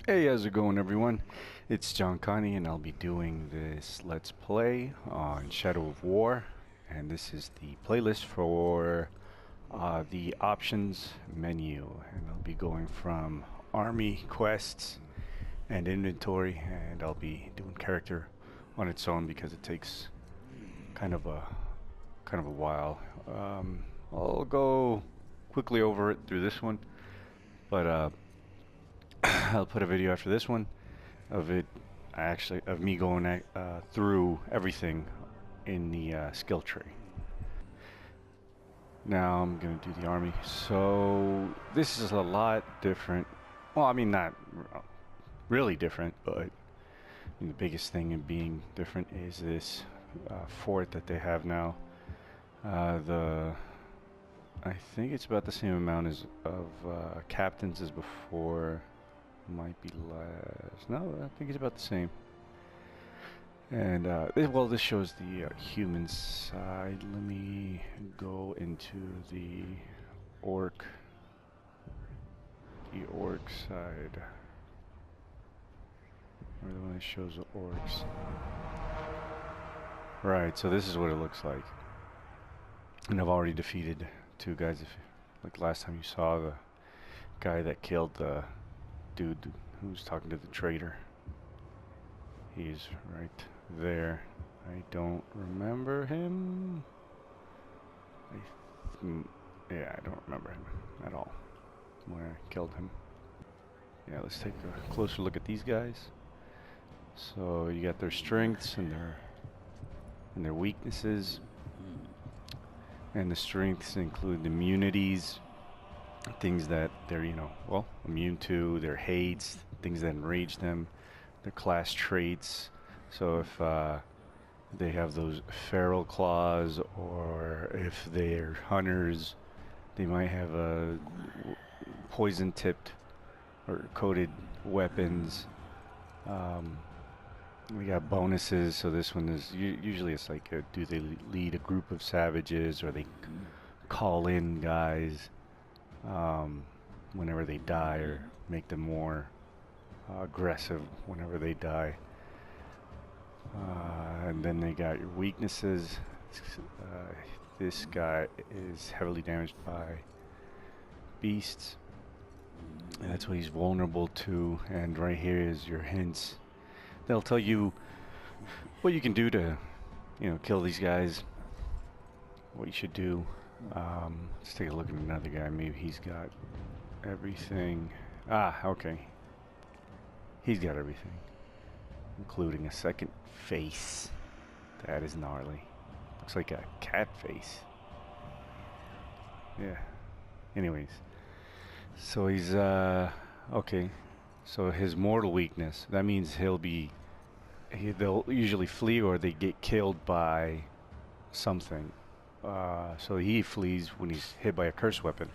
Hey, how's it going, everyone? It's Jonkani, and I'll be doing this Let's Play on Shadow of War. And this is the playlist for the options menu. And I'll be going from Army quests and inventory, and I'll be doing character on its own because it takes kind of a while. I'll go quickly over it through this one, but I'll put a video after this one of it actually of me going through everything in the skill tree. Now I'm gonna do the army. So this is a lot different. Well, I mean not really different, but I mean, the biggest thing in being different is this fort that they have now. I think it's about the same amount as of captains as before. Might be less. No, I think it's about the same. And well, this shows the human side. Let me go into the orc side. Or the one that shows the orcs. Right, so this is what it looks like. And I've already defeated two guys. Like last time you saw the guy that killed the dude who was talking to the traitor. He's right there. I don't remember him. Yeah, I don't remember him at all when I killed him. Yeah, let's take a closer look at these guys. So you got their strengths and their weaknesses. And the strengths include immunities, things that they're, well, immune to, their hates, things that enrage them, their class traits. So if they have those feral claws, or if they're hunters, they might have a poison-tipped or coated weapons. We got bonuses, so this one is usually it's like do they lead a group of savages, or they call in guys whenever they die, or make them more aggressive whenever they die. And then they got your weaknesses. This guy is heavily damaged by beasts, and that's what he's vulnerable to. And right here is your hints. They'll tell you what you can do to, kill these guys, what you should do. Let's take a look at another guy. Maybe he's got everything. Okay. He's got everything, including a second face. That is gnarly. Looks like a cat face. Yeah. Anyways. So he's, okay. So his mortal weakness, that means they'll usually flee, or they get killed by something. So he flees when he's hit by a curse weapon.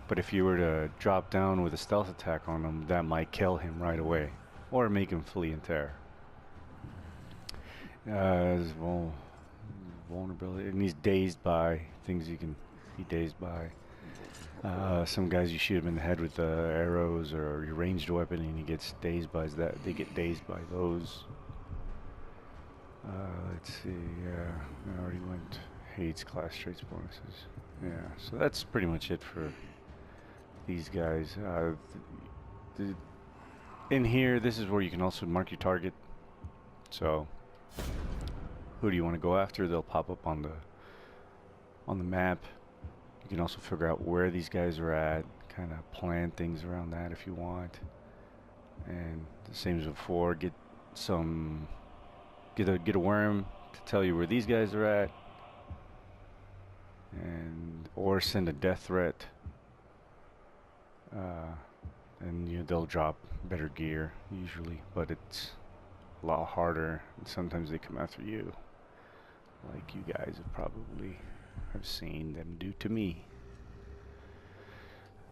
But if you were to drop down with a stealth attack on him, that might kill him right away, or make him flee in terror. His vulnerability, and he's dazed by things you can be dazed by. Some guys you shoot him in the head with arrows or your ranged weapon, and he gets dazed by that. They get dazed by those. Let's see. Yeah, I already went. Hates class traits bonuses. Yeah, so that's pretty much it for these guys. In here, this is where you can also mark your target. So, who do you want to go after? They'll pop up on the map. You can also figure out where these guys are at, kind of plan things around that if you want. And the same as before, get a worm to tell you where these guys are at, or send a death threat. And they'll drop better gear usually, but it's a lot harder, and sometimes they come after you, like you guys have probably have seen them do to me.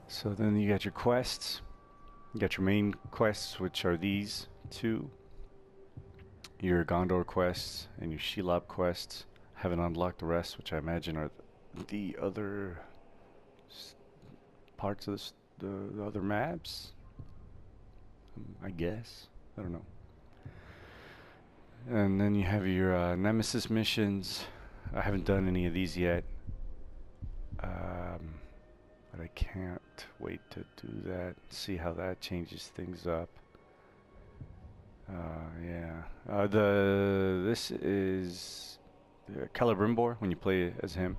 So then you got your quests. You got your main quests, which are these two. Your Gondor quests and your Shelob quests. Haven't unlocked the rest, which I imagine are the other parts of the other maps. I guess. I don't know. And then you have your Nemesis missions. I haven't done any of these yet. But I can't wait to do that. See how that changes things up. Yeah. This is Celebrimbor when you play as him.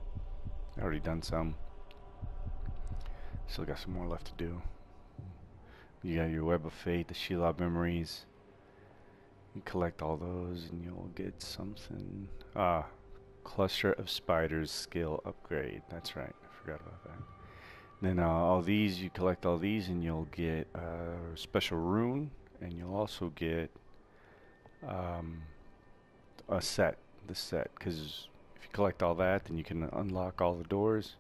I already done some. Still got some more left to do. You got your Web of Fate, the Shelob memories. You collect all those and you'll get something. Cluster of Spiders skill upgrade. That's right. I forgot about that. Then all these, you collect all these and you'll get a special rune, and you'll also get a set. The set, because if you collect all that, then you can unlock all the doors,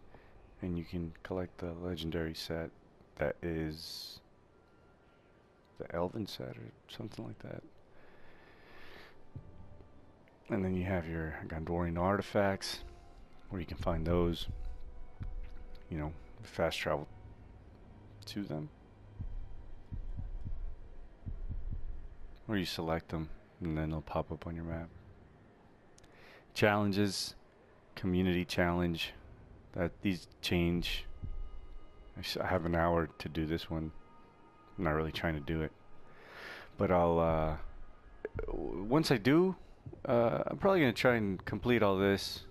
and you can collect the legendary set that is the Elven set or something like that. And then you have your Gondorian artifacts, where you can find those. You know, fast travel to them, or you select them, and then they'll pop up on your map. Challenges, community challenge. These change. I have an hour to do this one. I'm not really trying to do it, but I'll once I do, I'm probably gonna try and complete all this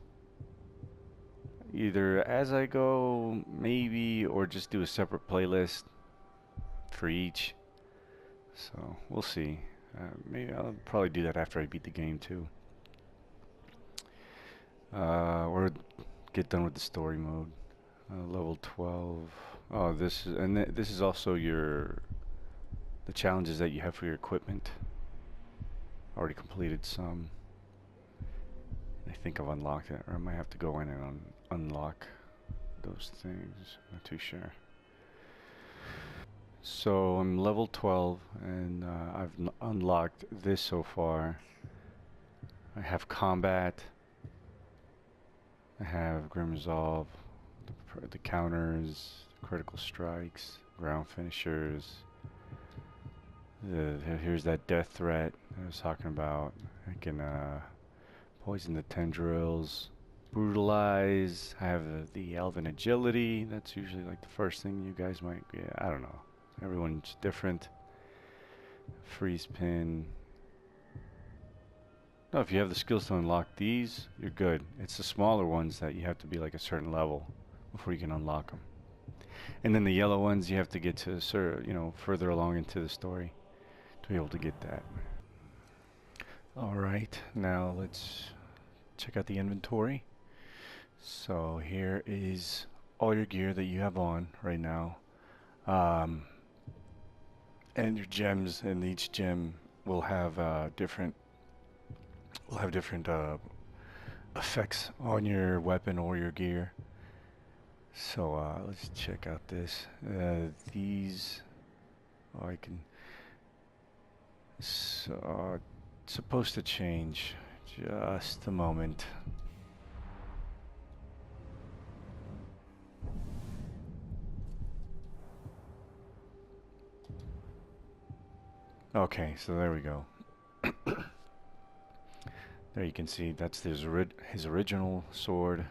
either as I go, maybe, or just do a separate playlist for each. So we'll see. Maybe I'll probably do that after I beat the game too, or get done with the story mode. Level 12. Oh, this is also the challenges that you have for your equipment. Already completed some. I think I've unlocked it, or I might have to go in and unlock those things. Not too sure. So I'm level 12, and I've unlocked this so far. I have combat. I have Grim Resolve, the counters, critical strikes, ground finishers. Here's that death threat I was talking about. I can poison the tendrils, brutalize. I have the elven agility. That's usually like the first thing you guys might get. I don't know. Everyone's different. Freeze pin. No, if you have the skills to unlock these, you're good. It's the smaller ones that you have to be like a certain level before you can unlock them. And then the yellow ones, you have to get to further along into the story to be able to get that. Alright, now let's check out the inventory. So here is all your gear that you have on right now. And your gems, and each gem will have different effects on your weapon or your gear. So let's check out this. These, I can. So it's supposed to change. Just a moment. Okay, so there we go. There you can see that's his original sword.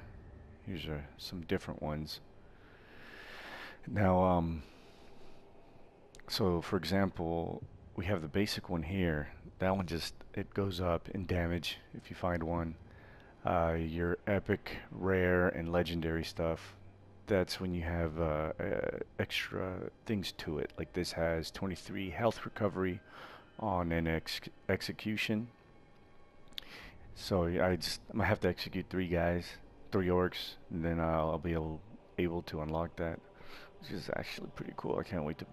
Here's some different ones. Now, so for example, we have the basic one here. That one it goes up in damage if you find one. Your epic, rare, and legendary stuff, that's when you have extra things to it. Like this has 23 health recovery on an execution. So I might have to execute 3 orcs, and then I'll be able to unlock that, which is actually pretty cool. I can't wait to.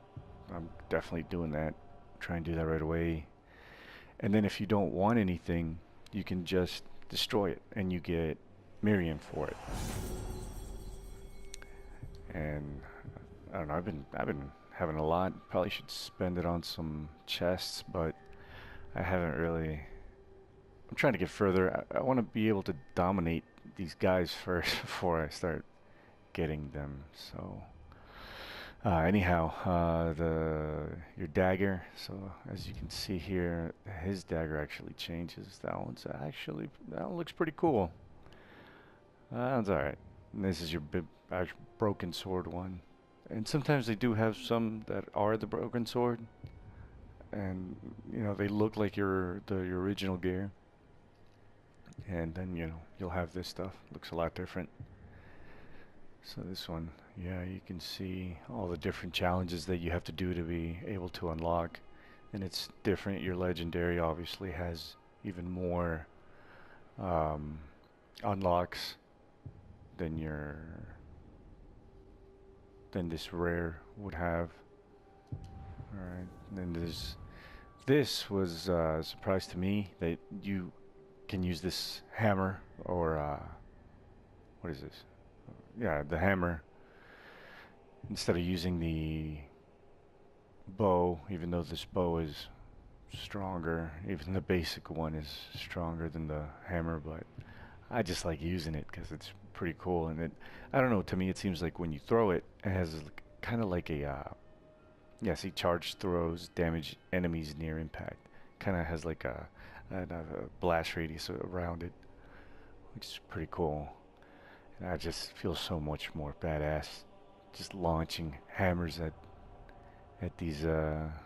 I'm definitely doing that. Try and do that right away. And then if you don't want anything, you can just destroy it, and you get Miriam for it. And I don't know. I've been having a lot. Probably should spend it on some chests, but I haven't really. I'm trying to get further. I want to be able to dominate these guys first before I start getting them. So Anyhow, your dagger. So as you can see here, his dagger actually changes. That one looks pretty cool. That's all right. And this is your broken sword one. And sometimes they do have some that are the broken sword, and they look like your original gear. And then you'll have this stuff. Looks a lot different. So this one, yeah, you can see all the different challenges that you have to do to be able to unlock, and it's different. Your legendary obviously has even more unlocks than this rare would have. All right, and then this was a surprise to me that you can use this hammer or what is this? Yeah, the hammer instead of using the bow, even though this bow is stronger, even the basic one is stronger than the hammer, but I just like using it because it's pretty cool. And I don't know, to me it seems like when you throw it, it has kind of like a, yeah, see, charge throws damage enemies near impact. Kind of has like a blast radius around it, which is pretty cool. And I just feel so much more badass just launching hammers at these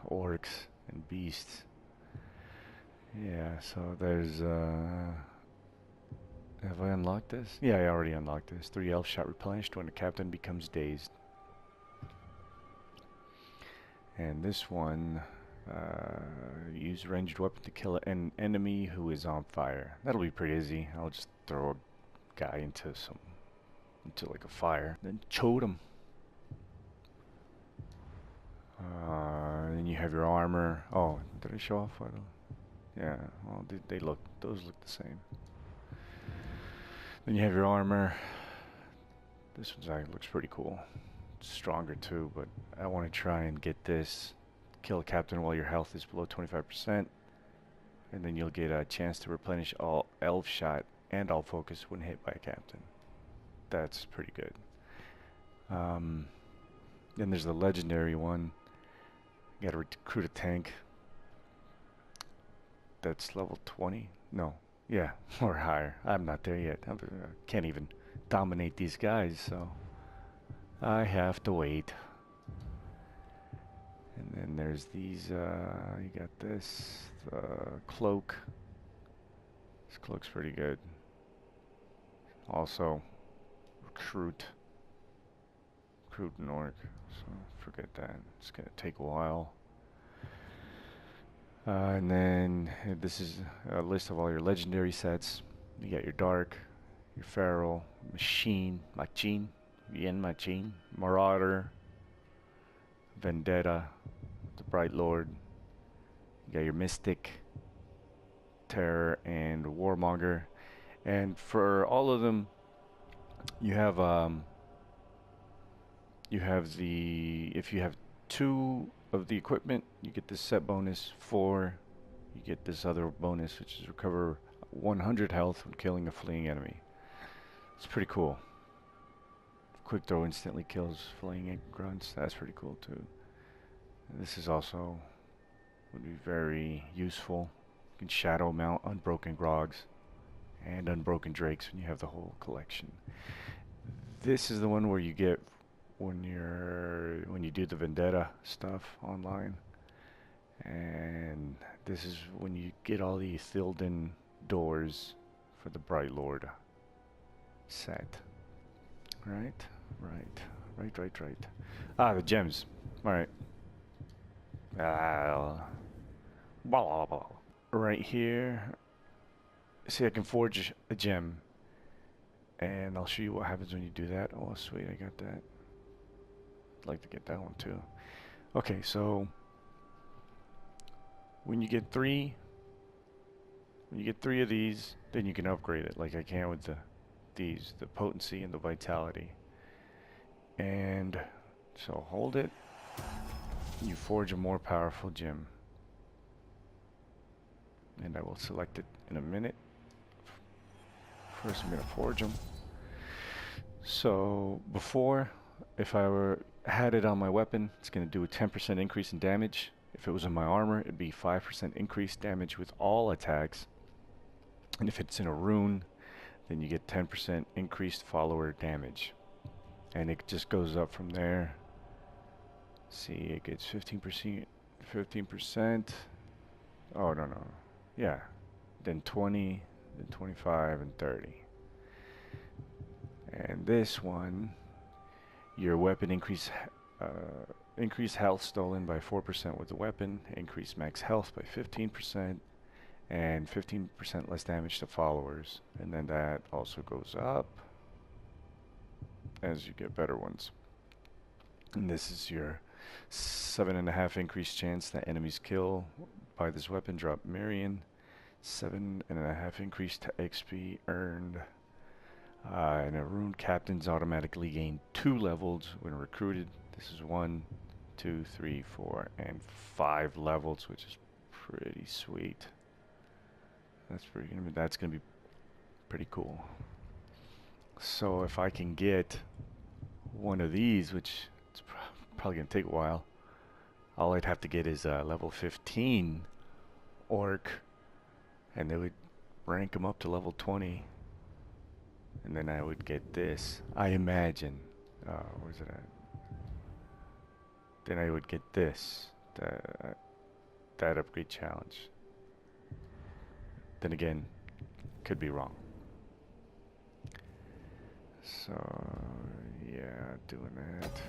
orcs and beasts. Yeah, so there's have I unlocked this? Yeah, I already unlocked this. 3 elf shot replenished when the captain becomes dazed. And this one, use ranged weapon to kill an enemy who is on fire. That'll be pretty easy. I'll just throw a guy into like a fire, then chode him. Then you have your armor. Oh, did I show off? I don't. Yeah. Well, those look the same. Then you have your armor. This one looks pretty cool. It's stronger too, but I want to try and get this. Kill a captain while your health is below 25%, and then you'll get a chance to replenish all elf shot and all focus when hit by a captain. That's pretty good. Then there's the legendary one. You gotta recruit a tank. That's level 20. No, yeah, or higher. I'm not there yet. I can't even dominate these guys, so I have to wait. And then there's these, you got this, cloak. This cloak's pretty good. Also, recruit an orc, so forget that. It's gonna take a while. And then this is a list of all your legendary sets. You got your dark, your feral, machine, marauder, vendetta, the bright lord. You got your mystic, terror, and warmonger. And for all of them, you have if you have 2 of the equipment, you get this set bonus. 4, you get this other bonus, which is recover 100 health when killing a fleeing enemy. It's pretty cool. Quick throw instantly kills fleeing grunts. That's pretty cool too. And this is also would be very useful. You can shadow mount unbroken grogs and unbroken drakes when you have the whole collection. This is the one where you get when you do the vendetta stuff online, and this is when you get all the Thilden doors for the Bright Lord set. Right. Ah, the gems. All right. Right here. See, I can forge a gem, and I'll show you what happens when you do that. Oh, sweet, I got that. I'd like to get that one too. Okay, so when you get 3 of these, then you can upgrade it like I can with the potency and the vitality. And so hold it, you forge a more powerful gem. And I will select it in a minute. First I'm going to forge them. So before, if I had it on my weapon, it's going to do a 10% increase in damage. If it was in my armor, it'd be 5% increased damage with all attacks. And if it's in a rune, then you get 10% increased follower damage. And it just goes up from there. See, it gets 15%, 15%. Oh, no. Yeah. Then 20, then 25, and 30. And this one, your weapon increase health stolen by 4% with the weapon, increase max health by 15%, and 15% less damage to followers. And then that also goes up as you get better ones. And this is your 7.5 increased chance that enemies kill by this weapon drop Marion. 7.5 increased XP earned. And a rune captains automatically gain 2 levels when recruited. This is 1, 2, 3, 4, and 5 levels, which is pretty sweet. That's gonna be pretty cool. So if I can get one of these, which it's probably gonna take a while, all I'd have to get is a level 15 orc, and they would rank them up to level 20, and then I would get this. I imagine. Where's it at? Then I would get this. That upgrade challenge. Then again, could be wrong. So yeah, doing that.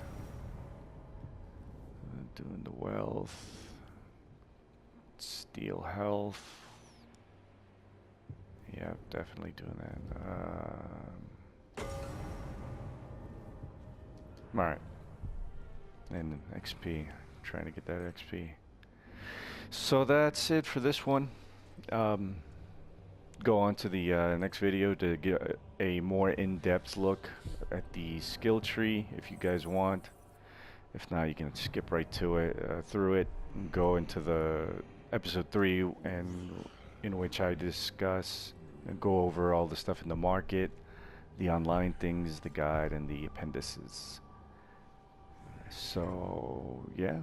Doing the wealth. Steal health. Yeah, definitely doing that. Alright. And XP. Trying to get that XP. So that's it for this one. Go on to the next video to get a more in-depth look at the skill tree if you guys want. If not, you can skip right to it, through it, and go into the episode 3, and in which I discuss and go over all the stuff in the market, the online things, the guide, and the appendices. So yeah,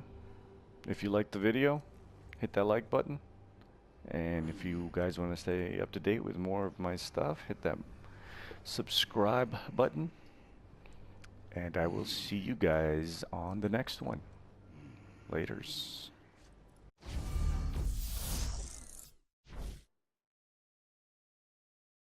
if you liked the video, hit that like button. And if you guys want to stay up to date with more of my stuff, hit that subscribe button. And I will see you guys on the next one. Laters.